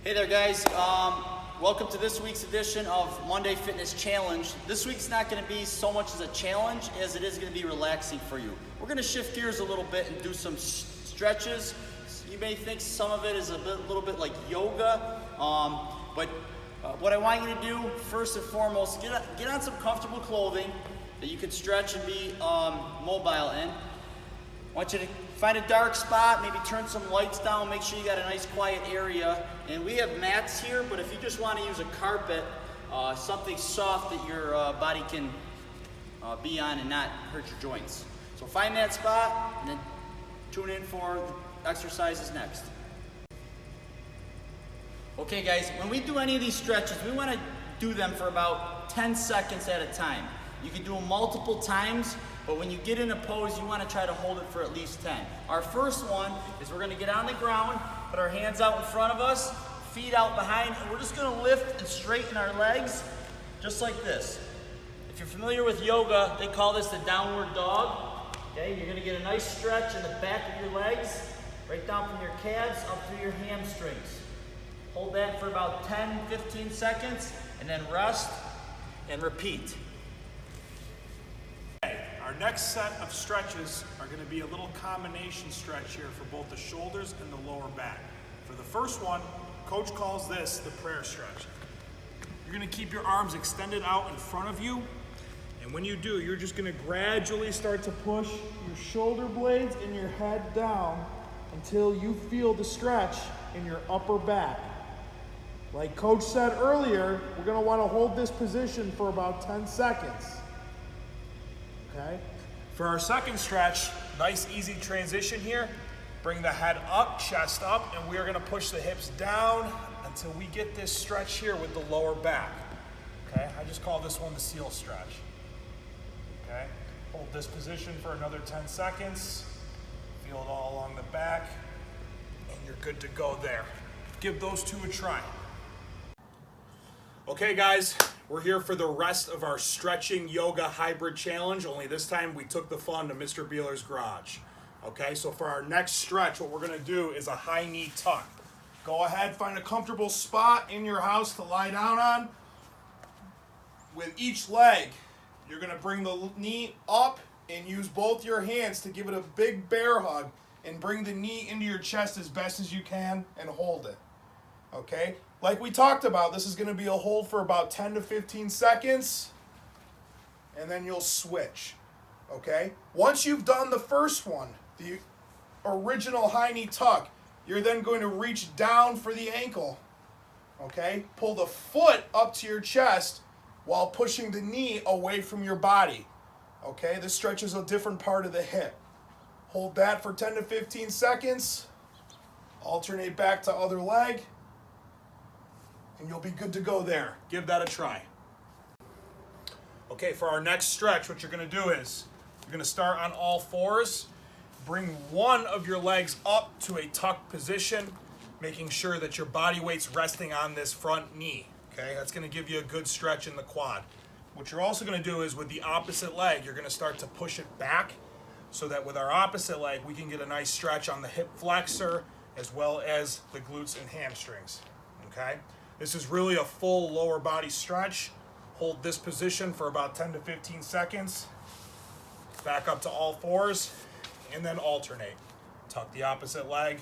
Hey there, guys. Welcome to this week's edition of Monday Fitness Challenge. This week's not going to be so much as a challenge as it is going to be relaxing for you. We're going to shift gears a little bit and do some stretches. You may think some of it is a little bit like yoga, but what I want you to do first and foremost, get on some comfortable clothing that you can stretch and be mobile in. I want you to find a dark spot, maybe turn some lights down, make sure you got a nice quiet area. And we have mats here, but if you just want to use a carpet, something soft that your body can be on and not hurt your joints. So find that spot and then tune in for the exercises next. Okay guys, when we do any of these stretches, we want to do them for about 10 seconds at a time. You can do them multiple times, but when you get in a pose, you want to try to hold it for at least 10. Our first one is we're going to get on the ground, put our hands out in front of us, feet out behind, and we're just going to lift and straighten our legs just like this. If you're familiar with yoga, they call this the downward dog. Okay, you're going to get a nice stretch in the back of your legs, right down from your calves up through your hamstrings. Hold that for about 10-15 seconds, and then rest and repeat. Our next set of stretches are going to be a little combination stretch here for both the shoulders and the lower back. For the first one, coach calls this the prayer stretch. You're going to keep your arms extended out in front of you, and when you do, you're just going to gradually start to push your shoulder blades and your head down until you feel the stretch in your upper back. Like coach said earlier, we're going to want to hold this position for about 10 seconds. Okay. For our second stretch, nice easy transition here. Bring the head up, chest up, and we are going to push the hips down until we get this stretch here with the lower back. Okay, I just call this one the seal stretch. Okay, hold this position for another 10 seconds. Feel it all along the back, and you're good to go there. Give those two a try. Okay guys, we're here for the rest of our stretching yoga hybrid challenge, only this time we took the fun to Mr. Beeler's garage. Okay, so for our next stretch, what we're gonna do is a high knee tuck. Go ahead, find a comfortable spot in your house to lie down on. With each leg, you're gonna bring the knee up and use both your hands to give it a big bear hug and bring the knee into your chest as best as you can and hold it. Okay, like we talked about, this is going to be a hold for about 10 to 15 seconds, and then you'll switch. Okay, once you've done the first one, the original high knee tuck, you're then going to reach down for the ankle. Okay, pull the foot up to your chest while pushing the knee away from your body. Okay, this stretches a different part of the hip. Hold that for 10 to 15 seconds, alternate back to other leg, and you'll be good to go there. Give that a try. Okay, for our next stretch, what you're going to do is you're going to start on all fours. Bring one of your legs up to a tucked position, making sure that your body weight's resting on this front knee. Okay, that's going to give you a good stretch in the quad. What you're also going to do is with the opposite leg, you're going to start to push it back so that with our opposite leg, we can get a nice stretch on the hip flexor as well as the glutes and hamstrings. Okay? This is really a full lower body stretch. Hold this position for about 10 to 15 seconds. Back up to all fours, and then alternate. Tuck the opposite leg,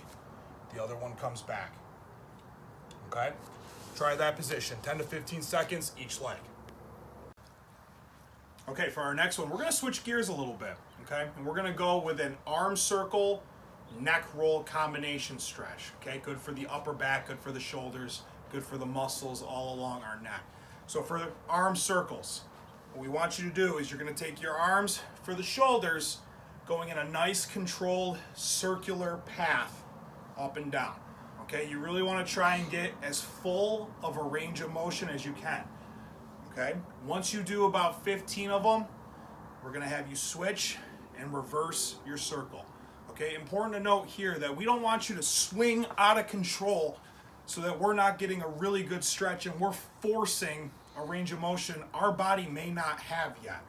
the other one comes back. Okay? Try that position, 10 to 15 seconds each leg. Okay, for our next one, we're gonna switch gears a little bit, okay? And we're gonna go with an arm circle, neck roll combination stretch, okay? Good for the upper back, good for the shoulders, good for the muscles all along our neck. So for the arm circles, what we want you to do is you're going to take your arms for the shoulders, going in a nice controlled circular path up and down. Okay, you really want to try and get as full of a range of motion as you can. Okay, once you do about 15 of them, we're going to have you switch and reverse your circle. Okay, important to note here that we don't want you to swing out of control so that we're not getting a really good stretch and we're forcing a range of motion our body may not have yet.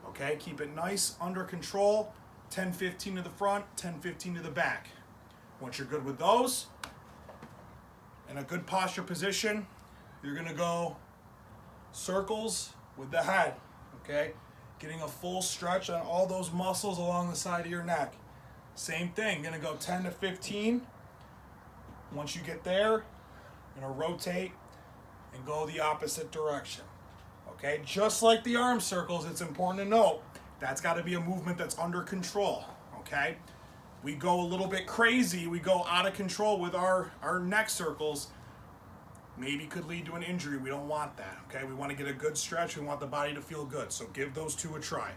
Okay, keep it nice under control, 10-15 to the front, 10-15 to the back. Once you're good with those, In a good posture position, you're gonna go circles with the head, okay? Getting a full stretch on all those muscles along the side of your neck. Same thing, gonna go 10 to 15. Once you get there, you're gonna rotate and go the opposite direction, okay? Just like the arm circles, it's important to note, that's gotta be a movement that's under control, okay? We go a little bit crazy, we go out of control with our neck circles, maybe could lead to an injury. We don't want that, okay? We want to get a good stretch. We want the body to feel good. So give those two a try.